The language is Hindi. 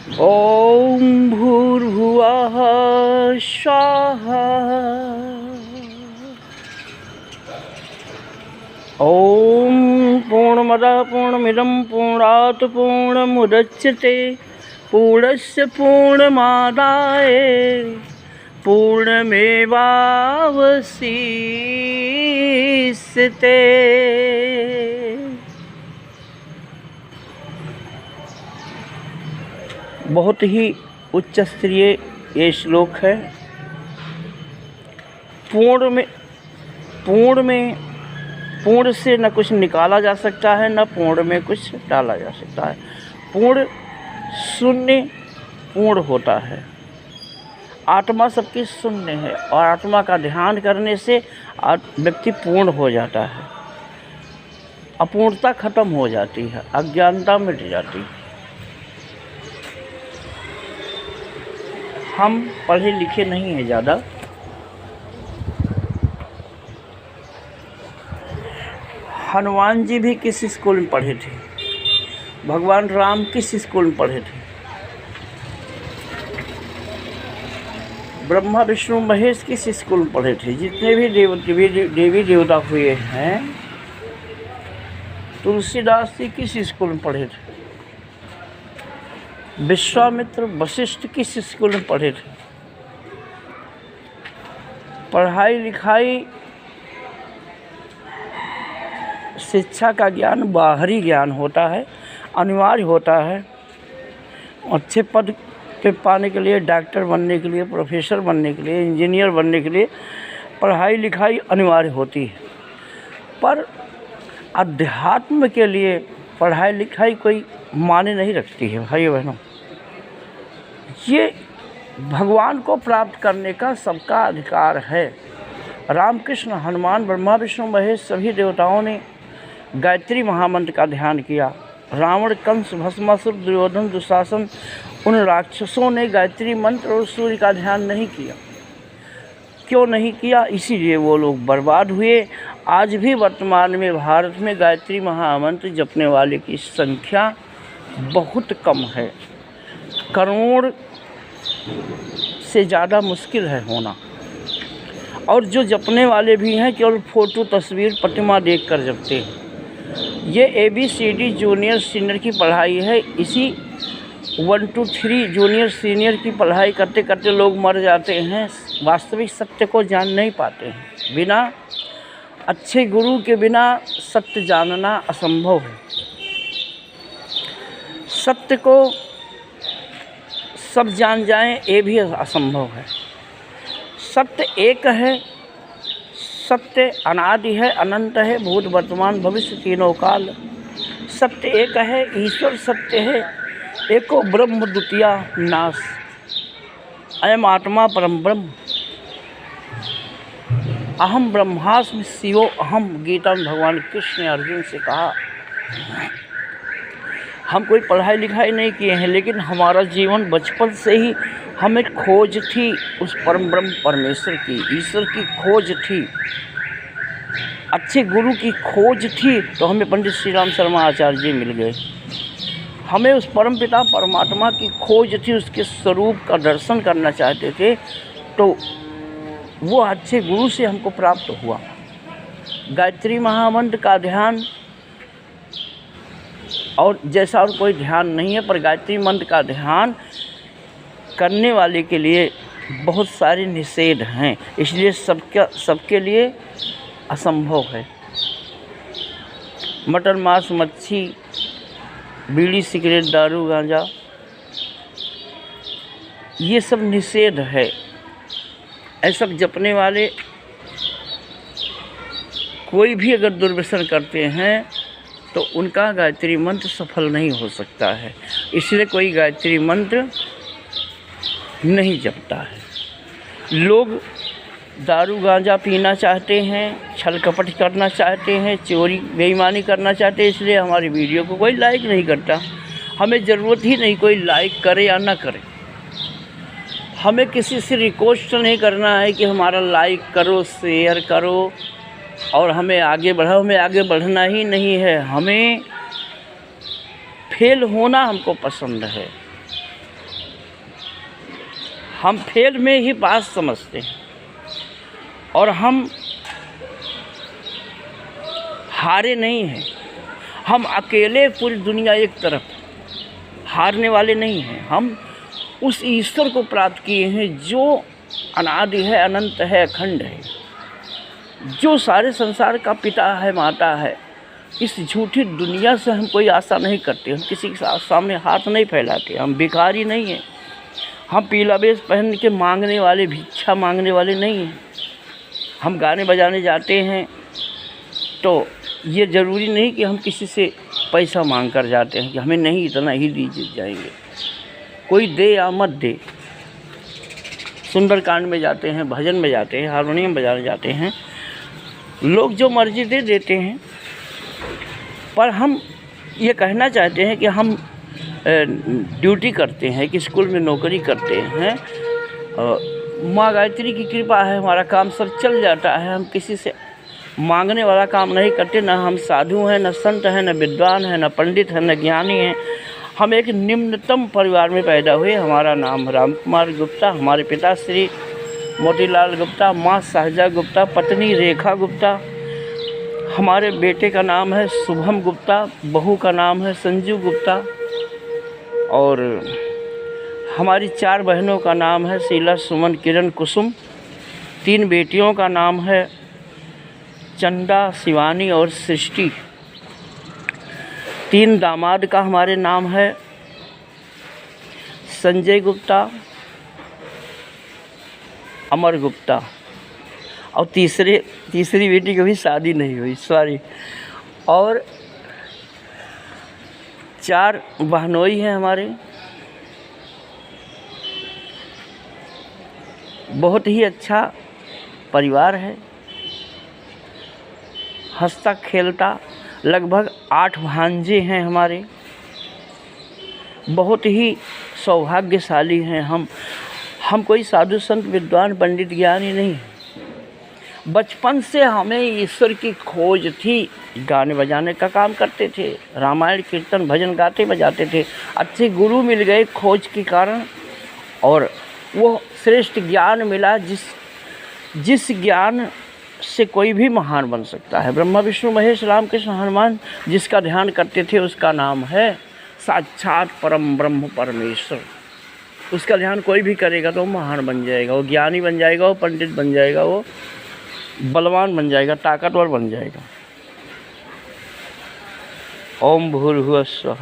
ॐ भूर्भुवः स्वः। ॐ पूर्णमदः पूर्णमिदं पूर्णात् पूर्णमुदच्यते पूर्णस्य पूर्णमादाय पूर्णमेवावशिष्यते। बहुत ही उच्च स्तरीय ये श्लोक है। पूर्ण से न कुछ निकाला जा सकता है, न पूर्ण में कुछ डाला जा सकता है। पूर्ण शून्य पूर्ण होता है। आत्मा सबकी शून्य है और आत्मा का ध्यान करने से व्यक्ति पूर्ण हो जाता है। अपूर्णता खत्म हो जाती है, अज्ञानता मिट जाती है। हम पढ़े लिखे नहीं हैं ज़्यादा। हनुमान जी भी किस स्कूल में पढ़े थे? भगवान राम किस स्कूल में पढ़े थे? ब्रह्मा विष्णु महेश किस स्कूल में पढ़े थे? जितने भी देवी देवता हुए हैं, तुलसीदास जी किस स्कूल में पढ़े थे? विश्वामित्र वशिष्ठ किस स्कूल में पढ़े थे? पढ़ाई लिखाई शिक्षा का ज्ञान बाहरी ज्ञान होता है, अनिवार्य होता है। अच्छे पद पे पाने के लिए, डॉक्टर बनने के लिए, प्रोफेसर बनने के लिए, इंजीनियर बनने के लिए पढ़ाई लिखाई अनिवार्य होती है। पर अध्यात्म के लिए पढ़ाई लिखाई कोई मायने नहीं रखती है। भाइयों बहनों, ये भगवान को प्राप्त करने का सबका अधिकार है। रामकृष्ण, हनुमान, ब्रह्मा विष्णु महेश सभी देवताओं ने गायत्री महामंत्र का ध्यान किया। रावण, कंस, भस्मासुर, दुर्योधन, दुशासन, उन राक्षसों ने गायत्री मंत्र और सूर्य का ध्यान नहीं किया। क्यों नहीं किया? इसीलिए वो लोग बर्बाद हुए। आज भी वर्तमान में भारत में गायत्री महामंत्र जपने वाले की संख्या बहुत कम है। करोड़ से ज़्यादा मुश्किल है होना। और जो जपने वाले भी हैं केवल फ़ोटो, तस्वीर, प्रतिमा देखकर जपते हैं। ये ABCD जूनियर सीनियर की पढ़ाई है। इसी 1 2 3 जूनियर सीनियर की पढ़ाई करते करते लोग मर जाते हैं। वास्तविक सत्य को जान नहीं पाते हैं। बिना अच्छे गुरु के बिना सत्य जानना असंभव है। सत्य को सब जान जाएं, ये भी असंभव है। सत्य एक है, सत्य अनादि है, अनंत है, भूत वर्तमान भविष्य तीनों काल। सत्य एक है, ईश्वर सत्य है, एको ब्रह्म द्वितीया नाश। अयम आत्मा परम ब्रह्म, अहम ब्रह्मास्मि शिवो अहम। गीता में भगवान कृष्ण ने अर्जुन से कहा। हम कोई पढ़ाई लिखाई नहीं किए हैं, लेकिन हमारा जीवन बचपन से ही हमें खोज थी उस परम ब्रह्म परमेश्वर की, ईश्वर की खोज थी, अच्छे गुरु की खोज थी। तो हमें पंडित श्री राम शर्मा आचार्य जी मिल गए। हमें उस परम पिता परमात्मा की खोज थी, उसके स्वरूप का दर्शन करना चाहते थे, तो वो अच्छे गुरु से हमको प्राप्त हुआ। गायत्री महामंत्र का ध्यान और जैसा और कोई ध्यान नहीं है, पर गायत्री मंत्र का ध्यान करने वाले के लिए बहुत सारे निषेध हैं, इसलिए सबके लिए असंभव है। मटन, मांस, मच्छी, बीड़ी, सिगरेट, दारू, गांजा, ये सब निषेध है। ऐसा जपने वाले कोई भी अगर दुर्व्यसन करते हैं तो उनका गायत्री मंत्र सफल नहीं हो सकता है। इसलिए कोई गायत्री मंत्र नहीं जपता है। लोग दारू गांजा पीना चाहते हैं, छल कपट करना चाहते हैं, चोरी बेईमानी करना चाहते हैं, इसलिए हमारी वीडियो को कोई लाइक नहीं करता। हमें ज़रूरत ही नहीं कोई लाइक करे या ना करे। हमें किसी से रिक्वेस्ट नहीं करना है कि हमारा लाइक करो, शेयर करो और हमें आगे बढ़ाओ। हमें आगे बढ़ना ही नहीं है, हमें फेल होना हमको पसंद है। हम फेल में ही पास समझते हैं और हम हारे नहीं हैं। हम अकेले पूरी दुनिया एक तरफ, हारने वाले नहीं हैं। हम उस ईश्वर को प्राप्त किए हैं जो अनादि है, अनंत है, अखंड है, जो सारे संसार का पिता है, माता है। इस झूठी दुनिया से हम कोई आशा नहीं करते, हम किसी के सामने हाथ नहीं फैलाते, हम भिखारी नहीं हैं, हम पीला वेश पहन के मांगने वाले, भिक्षा मांगने वाले नहीं हैं। हम गाने बजाने जाते हैं तो ये ज़रूरी नहीं कि हम किसी से पैसा मांग कर जाते हैं कि हमें नहीं इतना ही दीजिए जाएंगे, कोई दे या मत दे। सुंदरकांड में जाते हैं, भजन में जाते हैं, हारमोनियम बजाने जाते हैं, लोग जो मर्जी दे देते हैं। पर हम ये कहना चाहते हैं कि हम ड्यूटी करते हैं, कि स्कूल में नौकरी करते हैं, माँ गायत्री की कृपा है, हमारा काम सब चल जाता है। हम किसी से मांगने वाला काम नहीं करते, न हम साधु हैं, न संत हैं, न विद्वान हैं, न पंडित हैं, न ज्ञानी हैं। हम एक निम्नतम परिवार में पैदा हुए। हमारा नाम राम कुमार गुप्ता, हमारे पिता श्री मोतीलाल गुप्ता, माँ सहजा गुप्ता, पत्नी रेखा गुप्ता, हमारे बेटे का नाम है शुभम गुप्ता, बहू का नाम है संजू गुप्ता, और हमारी 4 बहनों का नाम है शीला, सुमन, किरण, कुसुम। 3 बेटियों का नाम है चंदा, शिवानी और सृष्टि। 3 दामाद का हमारे नाम है संजय गुप्ता, अमर गुप्ता, और तीसरी बेटी की भी शादी नहीं हुई, सॉरी। और 4 बहनोई हैं हमारे। बहुत ही अच्छा परिवार है, हंसता खेलता। लगभग 8 भांजे हैं हमारे। बहुत ही सौभाग्यशाली हैं हम कोई साधु संत विद्वान पंडित ज्ञानी नहीं। बचपन से हमें ईश्वर की खोज थी। गाने बजाने का काम करते थे, रामायण कीर्तन भजन गाते बजाते थे। अच्छे गुरु मिल गए खोज के कारण, और वो श्रेष्ठ ज्ञान मिला जिस ज्ञान से कोई भी महान बन सकता है। ब्रह्मा विष्णु महेश राम कृष्ण हनुमान जिसका ध्यान करते थे उसका नाम है साक्षात परम ब्रह्म परमेश्वर। उसका ध्यान कोई भी करेगा तो वो महान बन जाएगा, वो ज्ञानी बन जाएगा, वो पंडित बन जाएगा, वो बलवान बन जाएगा, ताकतवर बन जाएगा। ओम भूर्भुवः स्वः।